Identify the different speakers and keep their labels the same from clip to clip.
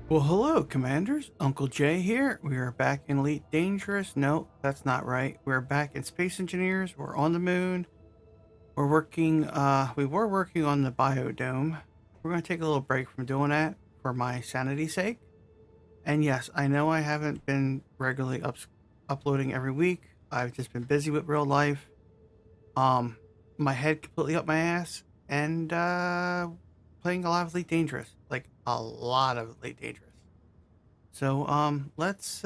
Speaker 1: Well, hello, Commanders. Uncle Jay here. We are back in Elite Dangerous. No, that's not right. We're back in Space Engineers. We're on the moon. We were working on the biodome. We're going to take a little break from doing that for my sanity's sake. And yes, I know I haven't been regularly uploading every week. I've just been busy with real life. Um, my head completely up my ass and playing a lot of Elite Dangerous. Like a lot of Elite Dangerous. So let's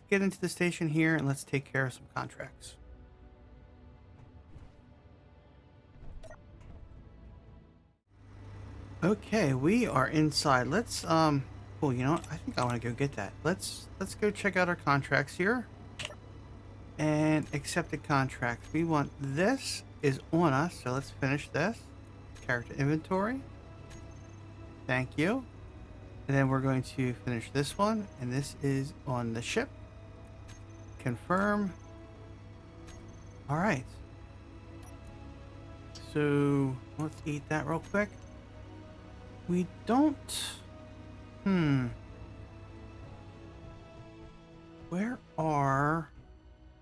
Speaker 1: get into the station here and let's take care of some contracts. Okay, we are inside. Let's cool, you know what? I think I want to go get that. Let's go check out our contracts here. And accepted contracts. We want this is on us, so let's finish this. Character inventory. Thank you. And then we're going to finish this one, and this is on the ship. Confirm. All right. So let's eat that real quick. We don't. Where are?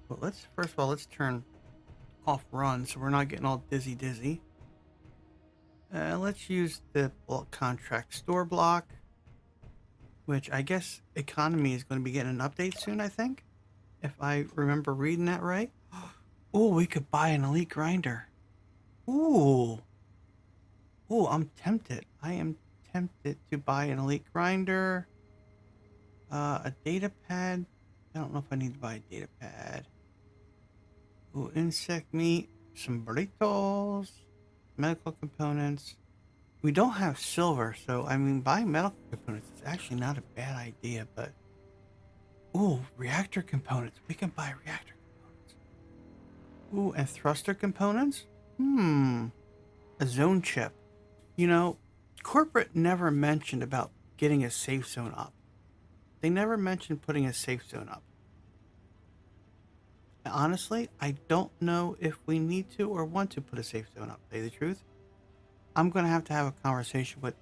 Speaker 1: Well, let's first of all let's turn off run so we're not getting all dizzy. Let's use the contract store block, which I guess economy is going to be getting an update soon. I think, if I remember reading that right. Oh, we could buy an elite grinder. Ooh. Oh, I'm tempted. I am tempted to buy an elite grinder. A data pad. I don't know if I need to buy a data pad. Ooh, insect meat. Some burritos. Medical components. We don't have silver, so I mean, buying medical components is actually not a bad idea, but. Ooh, reactor components. We can buy reactor components. Ooh, and thruster components? A zone chip. You know, corporate never mentioned about getting a safe zone up. They never mentioned putting a safe zone up. And honestly, I don't know if we need to or want to put a safe zone up, to tell you the truth. I'm going to have a conversation with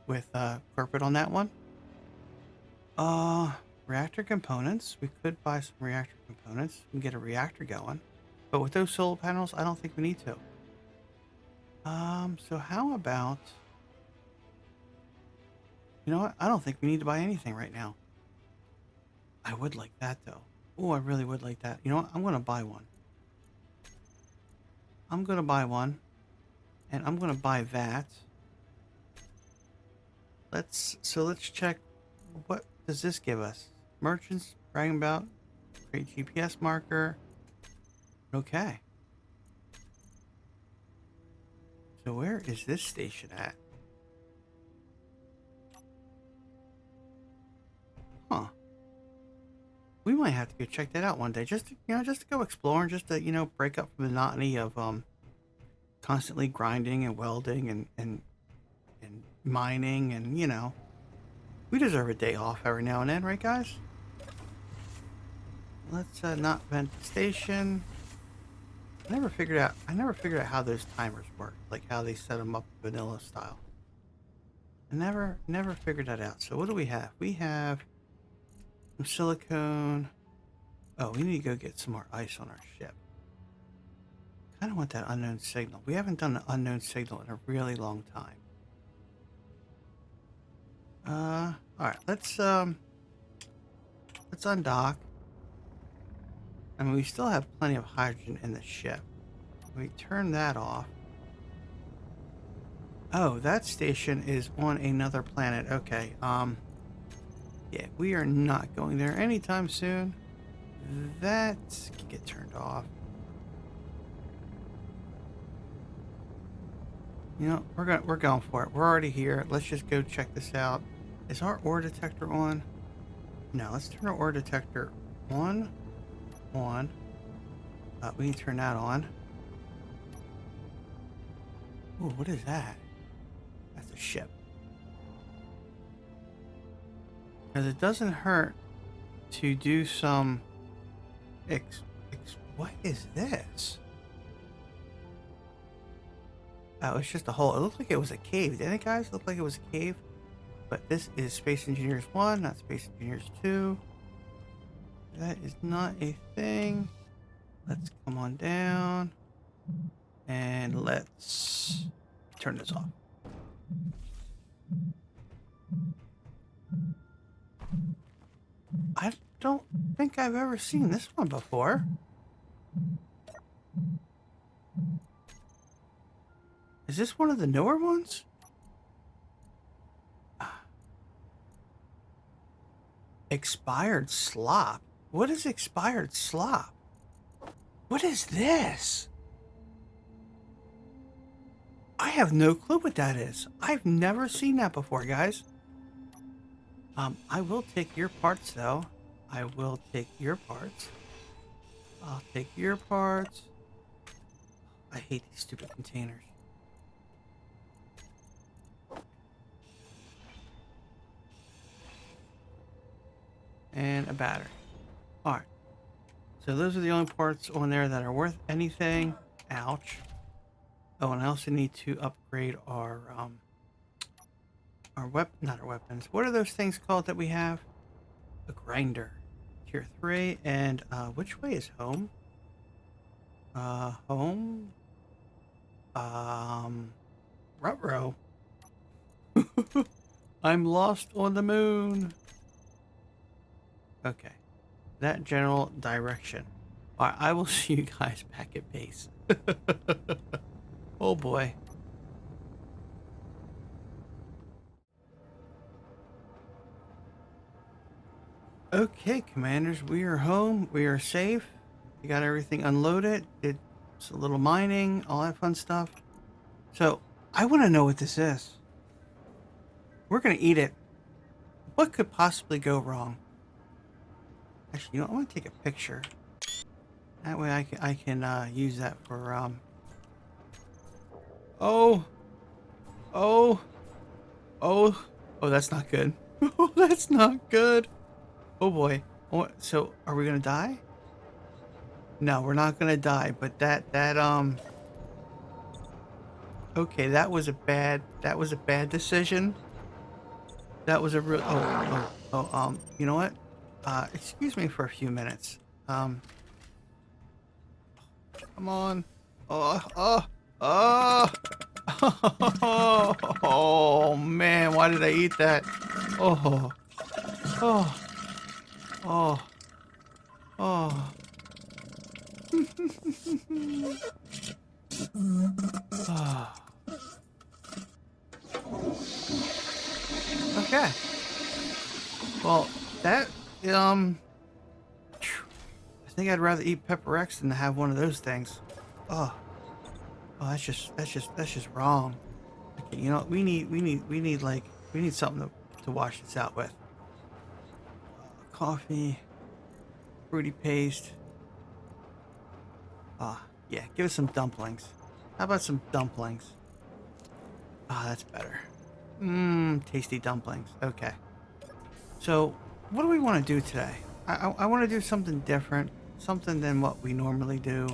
Speaker 1: corporate on that one. Reactor components. We could buy some reactor components and get a reactor going. But with those solar panels, I don't think we need to. So how about... You know what? I don't think we need to buy anything right now. I would like that, though. Oh, I really would like that. You know what? I'm going to buy one. I'm going to buy one. And I'm going to buy that. Let's check. What does this give us? Merchants, bragging about. Create GPS marker. Okay. So where is this station at? Huh. We might have to go check that out one day. Just to go exploring, just to, break up from the monotony of constantly grinding and welding and mining and we deserve a day off every now and then, right guys? Let's not vent the station. I never figured out how those timers work, like how they set them up vanilla style. I never figured that out. So what do we have? We have some silicone. Oh, we need to go get some more ice on our ship. Kind of want that unknown signal. We haven't done an unknown signal in a really long time. All right, let's undock. I mean, we still have plenty of hydrogen in the ship. We turn that off. Oh, that station is on another planet. Okay. Yeah, we are not going there anytime soon. That can get turned off. You know, we're going for it. We're already here. Let's just go check this out. Is our ore detector on? No, let's turn our ore detector on. We need to turn that on. Ooh, what is that? That's a ship. Because it doesn't hurt to do some what is this? Oh, it's just a hole. It looked like it was a cave. Didn't it, guys? Look like it was a cave. But this is Space Engineers 1, not Space Engineers 2. That is not a thing. Let's come on down. And let's turn this off. I don't think I've ever seen this one before. Is this one of the newer ones? Expired slop? What is expired slop? What is this? I have no clue what that is. I've never seen that before, guys. I will take your parts, though. I will take your parts. I'll take your parts. I hate these stupid containers. And a battery. Alright. So those are the only parts on there that are worth anything. Ouch. Oh, and I also need to upgrade our not our weapons. What are those things called that we have? A grinder. Tier 3. And which way is home? Home? Ruh-roh. I'm lost on the moon. Okay. That general direction. Alright, I will see you guys back at base. Oh boy. Okay, commanders, we are home. We are safe. We got everything unloaded. Did a little mining, all that fun stuff. So, I want to know what this is. We're going to eat it. What could possibly go wrong? Actually, you know, I want to take a picture. That way I can use that for, Oh, oh, oh, oh, that's not good. Oh, that's not good. Oh boy. Oh, so are we gonna die? No, we're not gonna die, but okay, that was a bad decision. That was a real, you know what? Excuse me for a few minutes. Come on. Oh, oh man, why did I eat that? Oh, oh, oh, oh. Ah. Okay. Well, that I think I'd rather eat Pepper X than to have one of those things. Oh, oh, that's just wrong. Okay, you know what? We need something to wash this out with. Coffee, fruity paste. Yeah, give us some dumplings. How about some dumplings? That's better. Tasty dumplings. Okay. So, what do we want to do today? I want to do something different. Something than what we normally do.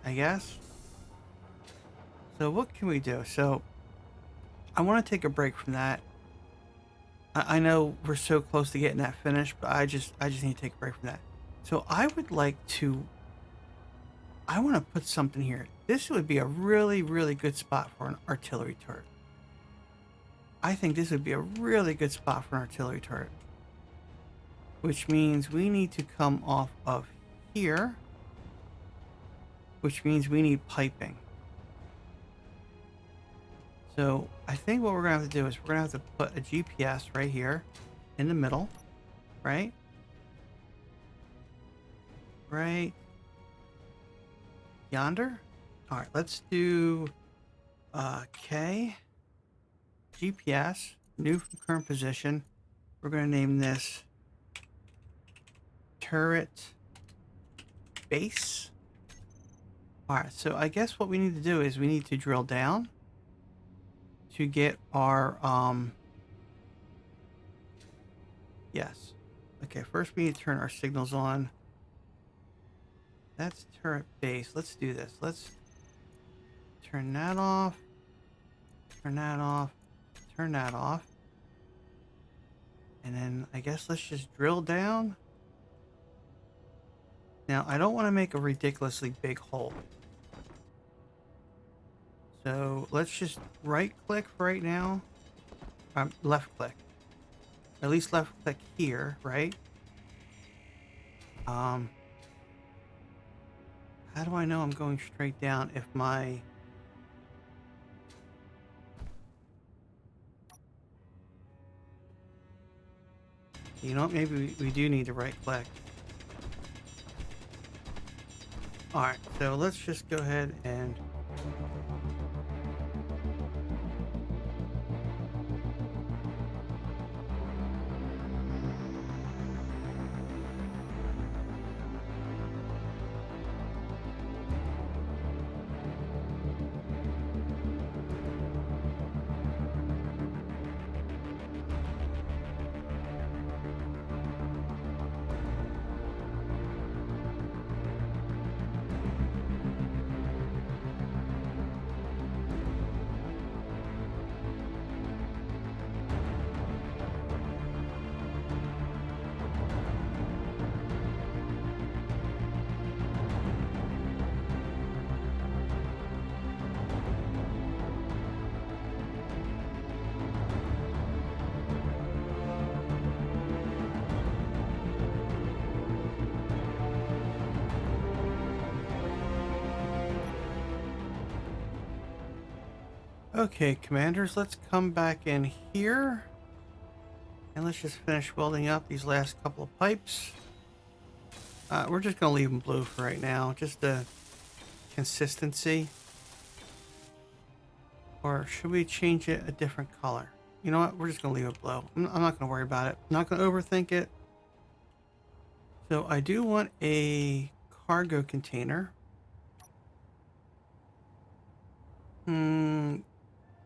Speaker 1: I guess. So, what can we do? So, I want to take a break from that. I know we're so close to getting that finished, but I just need to take a break from that. So, I would like to... I want to put something here. This would be a really, really good spot for an artillery turret. I think this would be a really good spot for an artillery turret. Which means we need to come off of here. Which means we need piping. So I think what we're going to have to do is we're going to have to put a GPS right here in the middle. Right? Right yonder. All right, let's do K. GPS, new from current position. We're going to name this turret base. All right, so I guess what we need to do is we need to drill down to get our yes. Okay, first we need to turn our signals on. That's turret base. Let's do this. Let's turn that off. Turn that off. Turn that off. And then I guess let's just drill down. Now, I don't want to make a ridiculously big hole. So let's just right click for right now. Left click. At least left click here, right? How do I know I'm going straight down if my... You know what? Maybe we do need to right click. Alright, so let's just go ahead and... Okay, commanders, let's come back in here. And let's just finish welding up these last couple of pipes. We're just going to leave them blue for right now. Just the consistency. Or should we change it a different color? You know what? We're just going to leave it blue. I'm not going to worry about it. I'm not going to overthink it. So I do want a cargo container.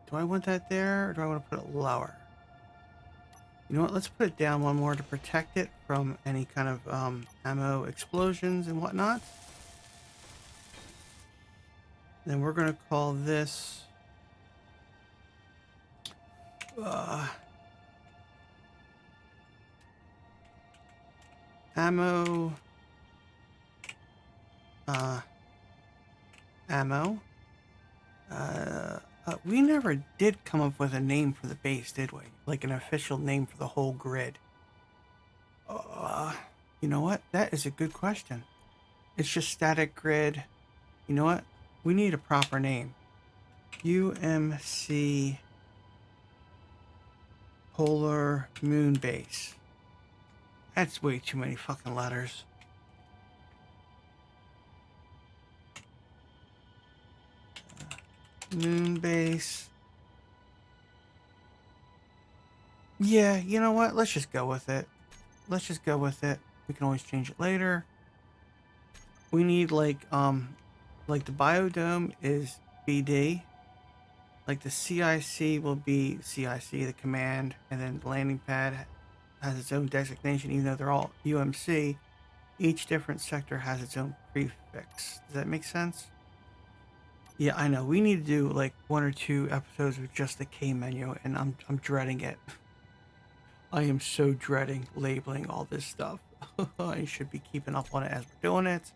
Speaker 1: Do I want that there, or do I want to put it lower? You know what? Let's put it down one more to protect it from any kind of ammo explosions and whatnot. Then we're going to call this... ammo... ammo. We never did come up with a name for the base, did we? Like an official name for the whole grid. You know what? That is a good question. It's just static grid. You know what? We need a proper name. UMC Polar Moon Base. That's way too many fucking letters. Moon Base. Yeah, you know what? Let's just go with it. Let's just go with it. We can always change it later. We need like the biodome is BD. Like the CIC will be CIC, the command, and then the landing pad has its own designation, even though they're all UMC. Each different sector has its own prefix. Does that make sense? Yeah, I know. We need to do like 1 or 2 episodes with just the K menu, and I'm dreading it. I am so dreading labeling all this stuff. I should be keeping up on it as we're doing it,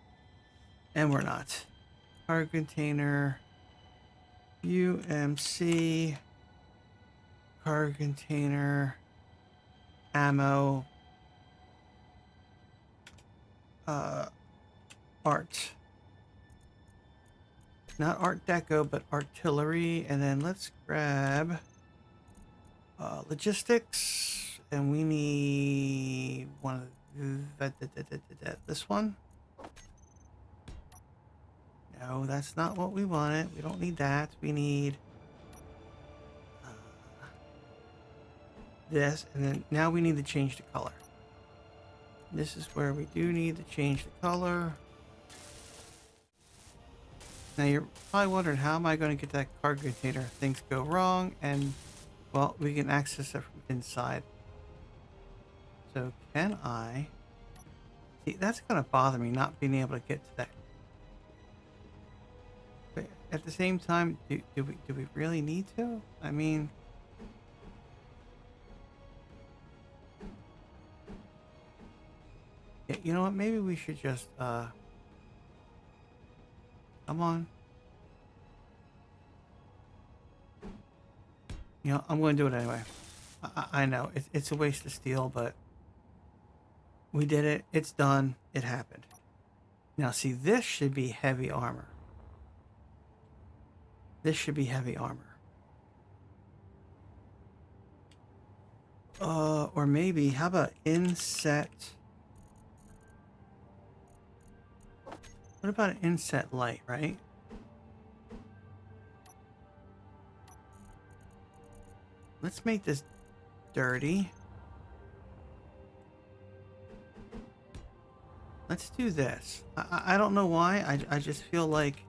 Speaker 1: and we're not. Cargo container, UMC, cargo container, ammo, art. Not Art Deco, but artillery. And then let's grab logistics. And we need one of this one. No, that's not what we wanted. We don't need that. We need this. And then now we need to change the color. This is where we do need to change the color. Now you're probably wondering, how am I going to get that cargo container if things go wrong? And, well, we can access it from inside. So can I... See, that's going to bother me, not being able to get to that. But at the same time, do we really need to? I mean... Yeah, you know what? Maybe we should just, come on. You know, I'm going to do it anyway. I know it's a waste of steel, but we did it. It's done. It happened. Now, see, this should be heavy armor. This should be heavy armor. Or maybe, how about inset? What about an inset light, right? Let's make this dirty. Let's do this. I don't know why. I just feel like,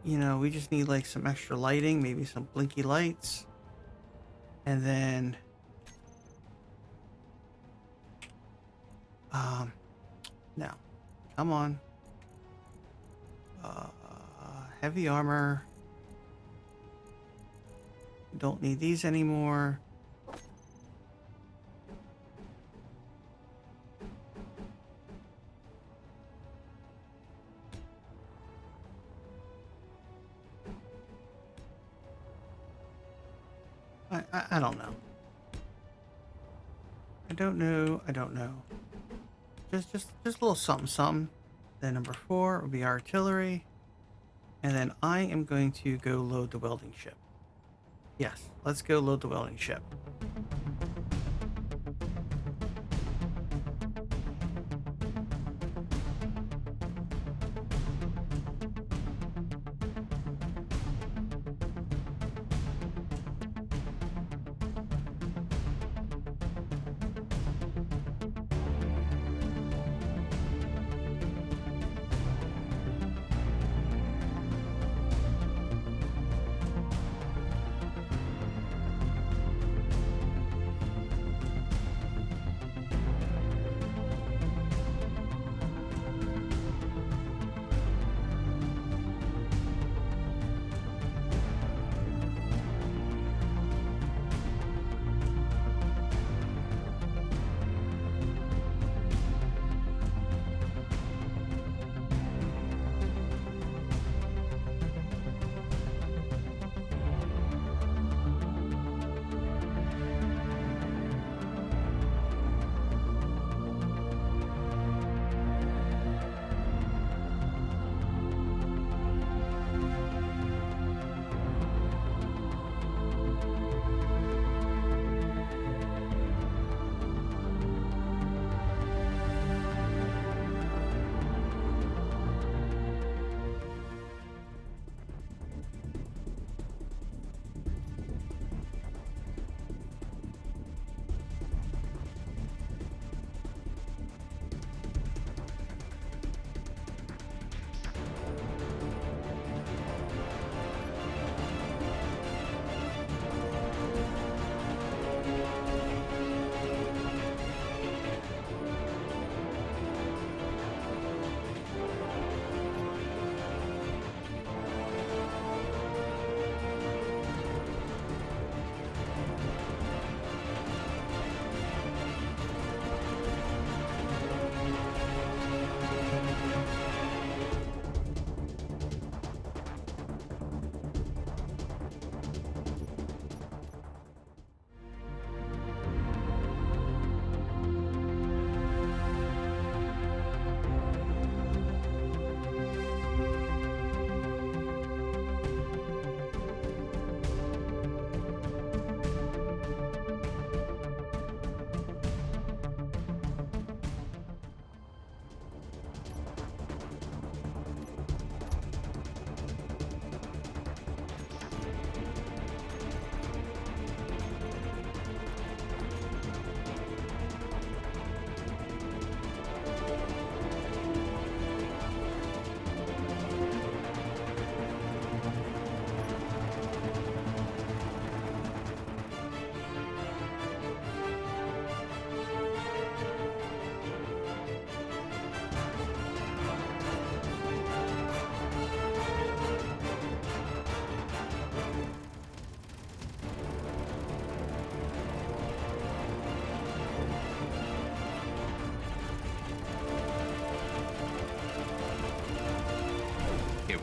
Speaker 1: you know, we just need like some extra lighting, maybe some blinky lights. And then, no, come on. Heavy armor. Don't need these anymore. I don't know. I don't know. Just a little something something. Then number 4 will be artillery. And then I am going to go load the welding ship. Yes, let's go load the welding ship.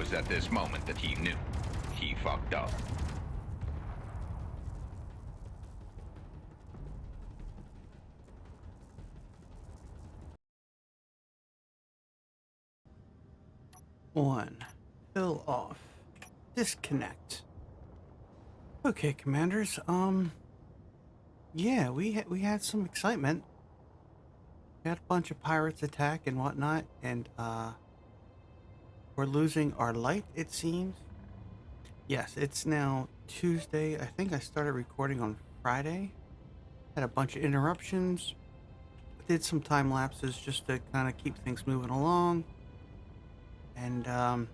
Speaker 2: was at this moment that he knew. He fucked up.
Speaker 1: One. Fill off. Disconnect. Okay, commanders. Yeah, we had some excitement. We had a bunch of pirates attack and whatnot, and we're losing our light, it seems. Yes, it's now Tuesday. I think I started recording on Friday. Had a bunch of interruptions. Did some time lapses just to kind of keep things moving along. And am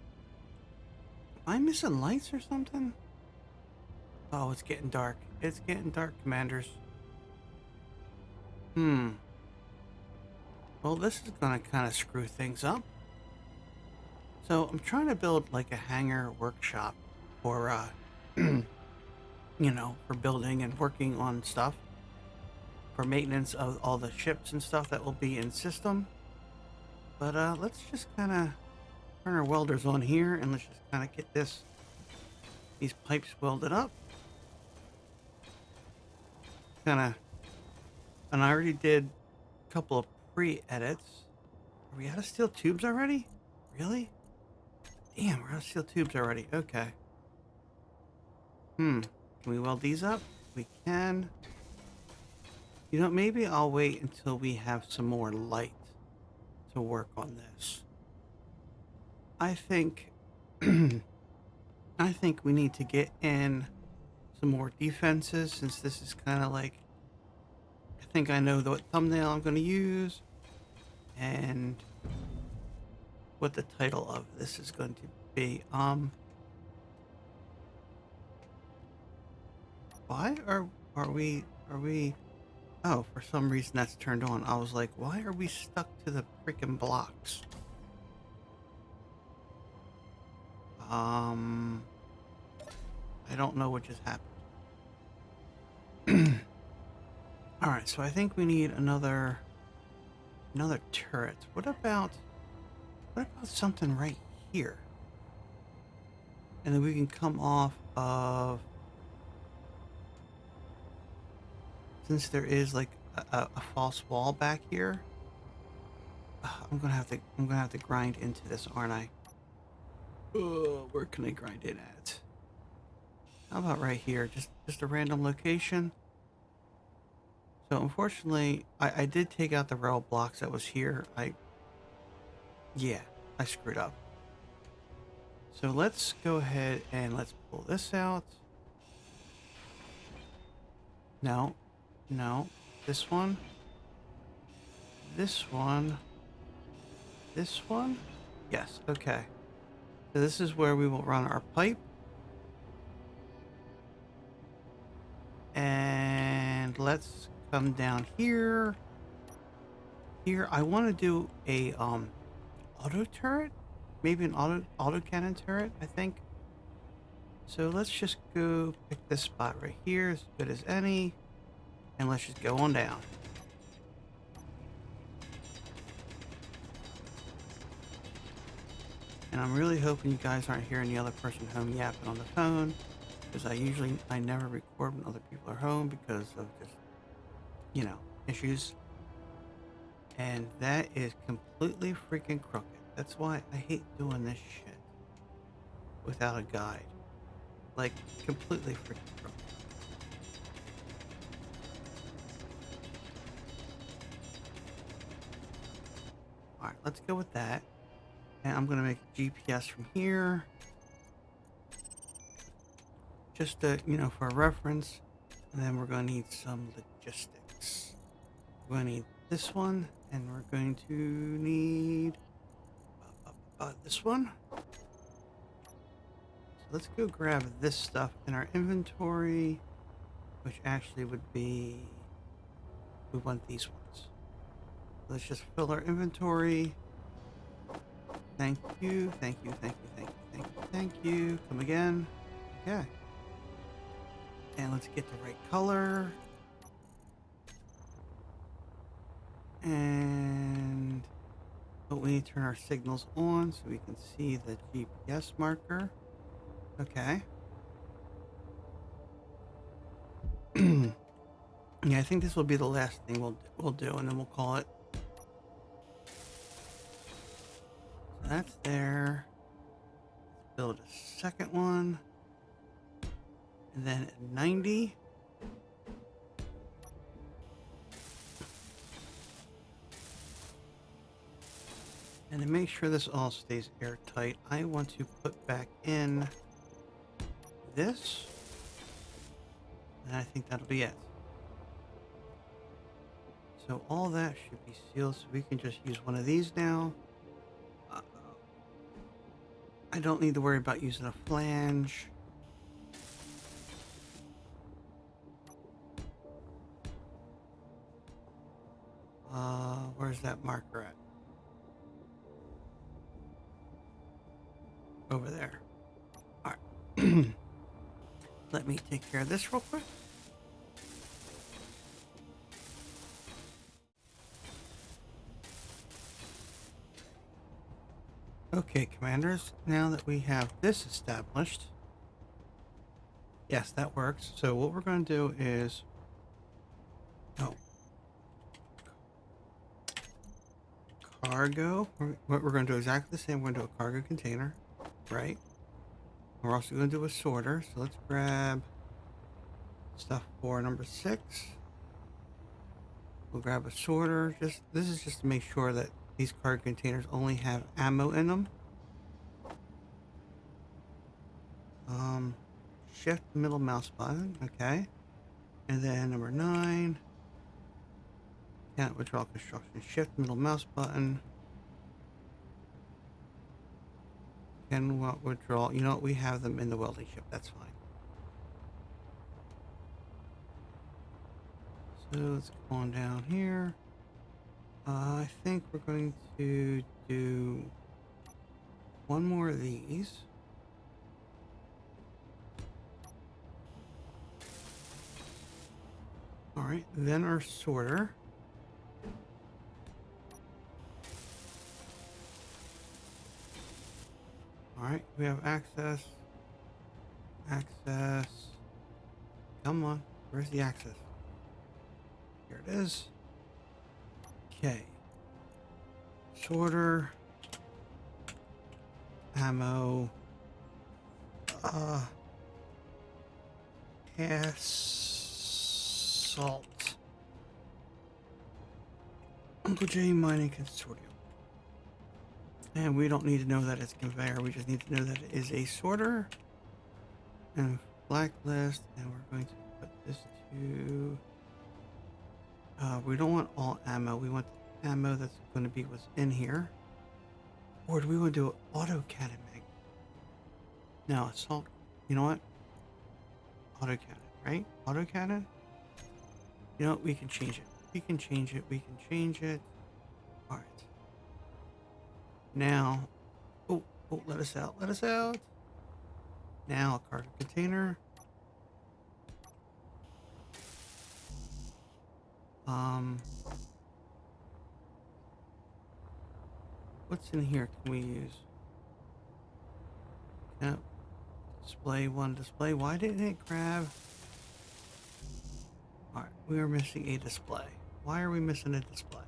Speaker 1: I missing lights or something? Oh, it's getting dark. It's getting dark, commanders. Well, this is gonna kind of screw things up. So I'm trying to build like a hangar workshop for, you know, for building and working on stuff. For maintenance of all the ships and stuff that will be in system. But let's just kind of turn our welders on here and let's just kind of get these pipes welded up. And I already did a couple of pre-edits. Are we out of steel tubes already? Really? Damn, we're out of steel tubes already. Okay. Can we weld these up? We can. You know, maybe I'll wait until we have some more light to work on this. I think I think we need to get in some more defenses since this is kind of like, I think I know what thumbnail I'm going to use and what the title of this is going to be. Why are we oh, for some reason that's turned on. I was like, why are we stuck to the freaking blocks? I don't know what just happened. All right, so I think we need another turret. What about something right here? And then we can come off of, since there is like a false wall back here. I'm gonna have to grind into this, aren't I? Where can I grind in at? How about right here? Just a random location. So unfortunately, I did take out the rail blocks that was here. Yeah, I screwed up. So let's go ahead and let's pull this out. No, no, this one, this one, this one. Yes, okay. So this is where we will run our pipe. And let's come down here. Here, I want to do a auto turret, maybe an auto cannon turret, I think. So let's just go pick this spot right here, as good as any, and let's just go on down. And I'm really hoping you guys aren't hearing the other person home yapping on the phone, because I never record when other people are home because of just, you know, issues. And that is completely freaking crooked. That's why I hate doing this shit without a guide. Like, completely freaking crooked. Alright, let's go with that. And I'm gonna make a GPS from here. Just to, you know, for reference. And then we're gonna need some logistics. We're gonna need this one, and we're going to need this one. So let's go grab this stuff in our inventory, which actually would be, we want these ones. Let's just fill our inventory. Thank you, thank you, thank you, thank you, thank you, thank you. Come again. Okay. And let's get the right color. And oh, we need to turn our signals on so we can see the GPS marker. Okay. Yeah, I think this will be the last thing we'll do, and then we'll call it. So that's there. Let's build a second one, and then at 90. And to make sure this all stays airtight, I want to put back in this, and I think that'll be it. So all that should be sealed, so we can just use one of these now. I don't need to worry about using a flange. Where's that marker at? Over there. All right. Let me take care of this real quick. Okay, commanders, now that we have this established, yes, that works. So what we're going to do is, cargo. What we're going to do exactly the same. We're going to do a cargo container, right? We're also going to do a sorter. So let's grab stuff for number 6. We'll grab a sorter. This is just to make sure that these cargo containers only have ammo in them. Shift middle mouse button, okay. And then number 9. Can't withdraw construction. Shift middle mouse button. Can withdraw. You know what? We have them in the welding ship. That's fine. So let's go on down here. I think we're going to do one more of these. All right, then our sorter. All right, we have access. Access. Come on, where's the access? Here it is. Okay. Sorter. Ammo. Assault. UncleJ Mining Consortium. And we don't need to know that it's conveyor. We just need to know that it is a sorter. And blacklist. And we're going to put this to... we don't want all ammo. We want the ammo that's going to be what's in here. Or do we want to do an auto cannon mag? No, assault. You know what? Auto cannon, right? Auto cannon? You know what? We can change it. We can change it. We can change it. All right. Now, oh, let us out. Let us out. Now, a cargo container. What's in here can we use? Yep. Display one display. Why didn't it grab? Alright, we are missing a display. Why are we missing a display?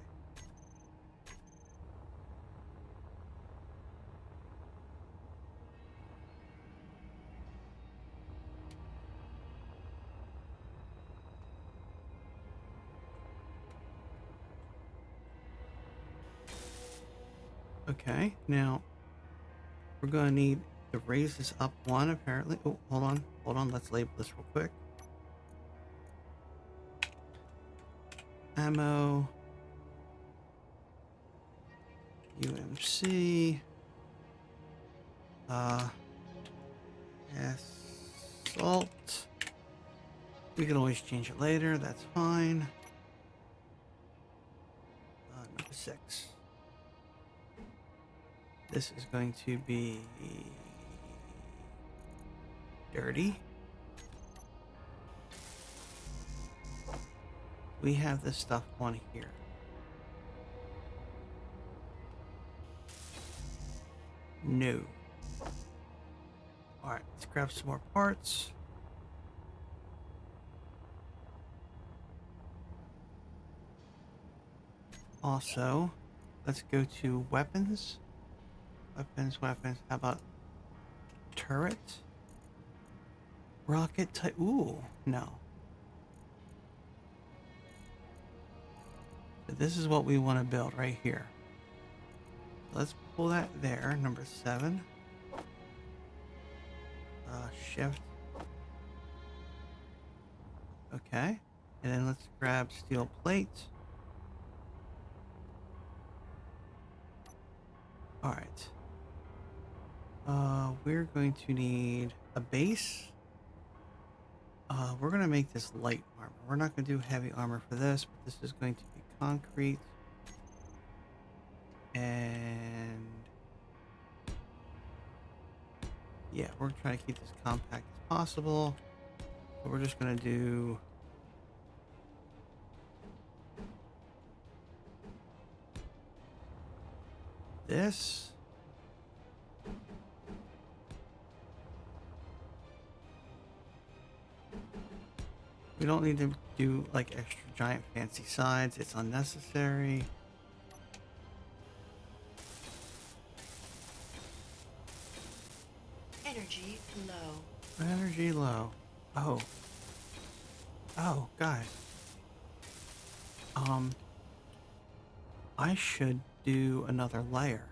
Speaker 1: Okay, now we're going to need to raise this up one apparently. Oh, hold on. Let's label this real quick. Ammo. UMC. Assault. We can always change it later. That's fine. Number 6. This is going to be dirty. We have this stuff on here. No. Alright, let's grab some more parts. Also, let's go to weapons. Weapons. How about turret? Rocket type. Ooh, no. So this is what we want to build right here. Let's pull that there, number 7. Shift. Okay. And then let's grab steel plate. Alright. We're going to need a base. We're going to make this light armor. We're not going to do heavy armor for this, but this is going to be concrete. And yeah, we're trying to keep this compact as possible. So we're just going to do this. We don't need to do like extra giant fancy sides. It's unnecessary.
Speaker 3: Energy low.
Speaker 1: Energy low. Oh. Oh, guys. I should do another layer.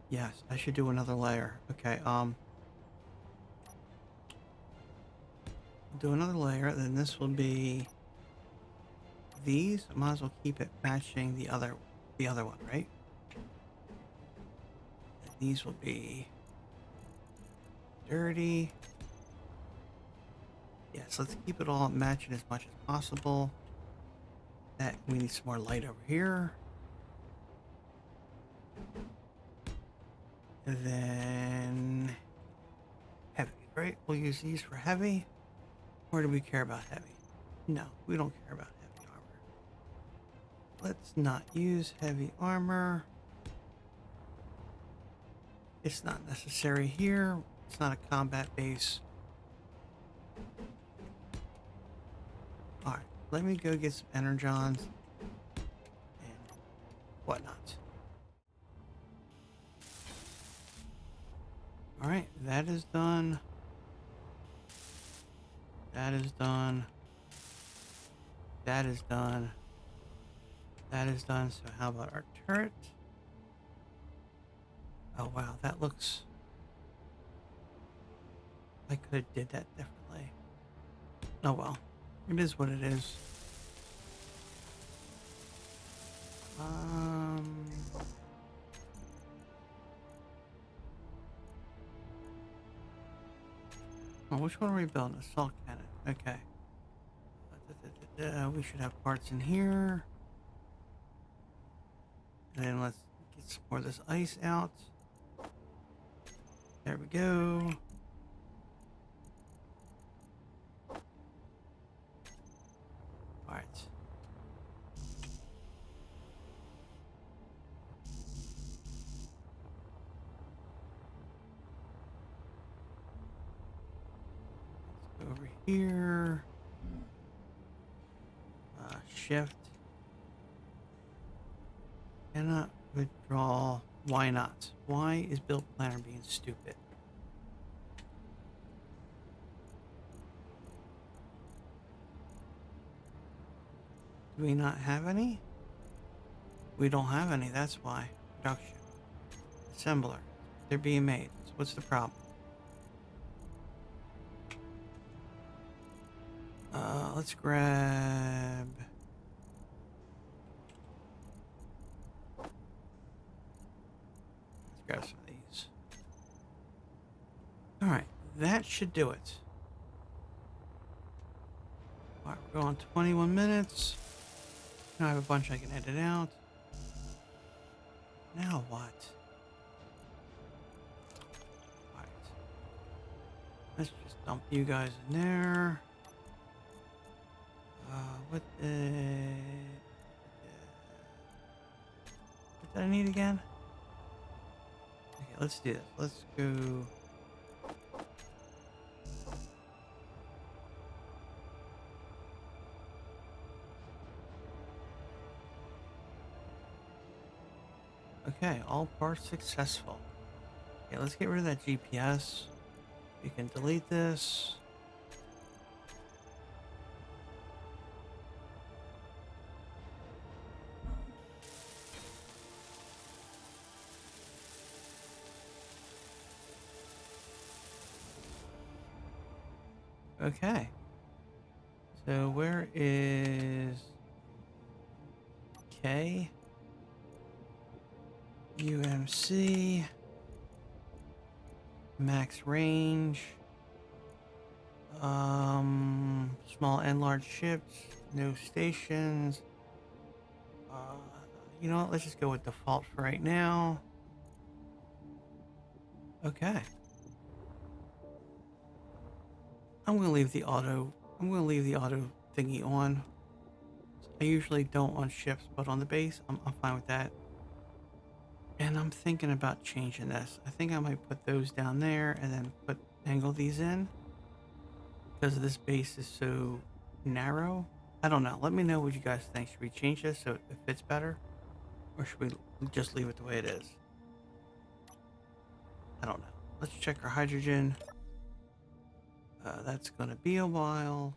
Speaker 1: Yes, I should do another layer. Okay, do another layer, then this will be these. Might as well keep it matching the other one, right? And these will be dirty. Yes, let's keep it all matching as much as possible. That we need some more light over here. And then heavy, right? We'll use these for heavy. Or do we care about heavy? No, we don't care about heavy armor. Let's not use heavy armor. It's not necessary here. It's not a combat base. Alright, let me go get some energons and whatnot. Alright, that is done. That is done. That is done. That is done. So how about our turret? Oh wow, that looks... I could have did that differently. Oh well, it is what it is. Oh, which one are we building? Assault cannon. Okay. We should have parts in here. And then let's get some more of this ice out. There we go. Alright. Let's go over here. Shift. Cannot withdraw. Why not? Why is build planner being stupid? Do we not have any? We don't have any, that's why. Production. Assembler. They're being made. So what's the problem? Let's grab... Let's grab some of these. Alright, that should do it. Alright, we're going 21 minutes. Now I have a bunch I can edit out. Now what? Alright. Let's just dump you guys in there. What did I need again? let's do this. Let's go. Okay, all parts successful. Okay, let's get rid of that GPS. We can delete this. Okay. So where is K? UMC. Max range. Small and large ships. No stations. You know what? Let's just go with default for right now. Okay. I'm gonna leave the auto thingy on. I usually don't on ships, but on the base, I'm fine with that. And I'm thinking about changing this. I think I might put those down there and then angle these in because this base is so narrow. I don't know. Let me know what you guys think. Should we change this so it fits better, or should we just leave it the way it is? I don't know. Let's check our hydrogen. That's gonna be a while.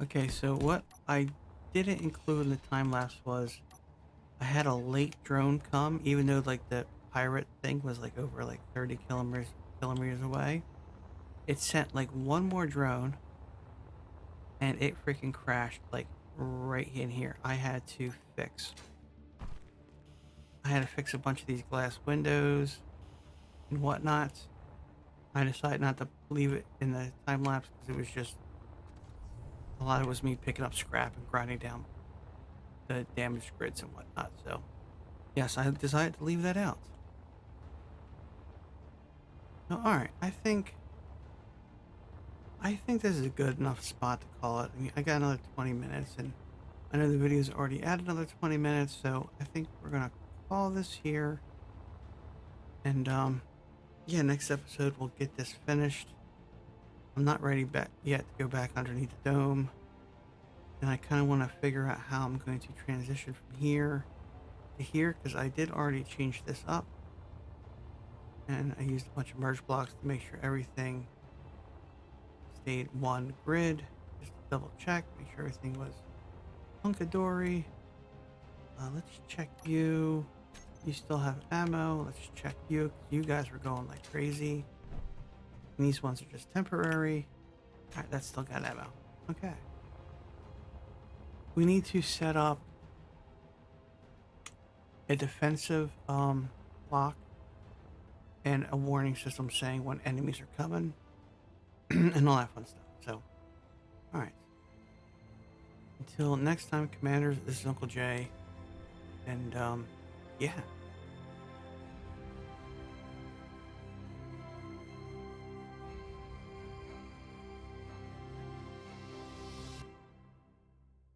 Speaker 1: Okay, so what I didn't include in the time lapse was I had a late drone come, even though like the pirate thing was like over like 30 kilometers away. It sent like one more drone and it freaking crashed like right in here. I had to fix a bunch of these glass windows and whatnot. I decided not to leave it in the time lapse because it was just a lot of it was me picking up scrap and grinding down the damaged grids and whatnot. So yes, I decided to leave that out. So, all right, I think this is a good enough spot to call it. I mean, I got another 20 minutes, and I know the video's already added another 20 minutes, so I think we're gonna call this here. And yeah, next episode we'll get this finished. I'm not ready yet to go back underneath the dome, and I kind of want to figure out how I'm going to transition from here to here because I did already change this up, and I used a bunch of merge blocks to make sure everything stayed one grid. Just to double check, make sure everything was hunky-dory. Let's check you. You still have ammo. Let's check you. You guys were going like crazy. And these ones are just temporary. All right, that's still got ammo. Okay. We need to set up a defensive block and a warning system saying when enemies are coming and all that fun stuff. So, all right. Until next time, Commanders, this is Uncle J. And, yeah.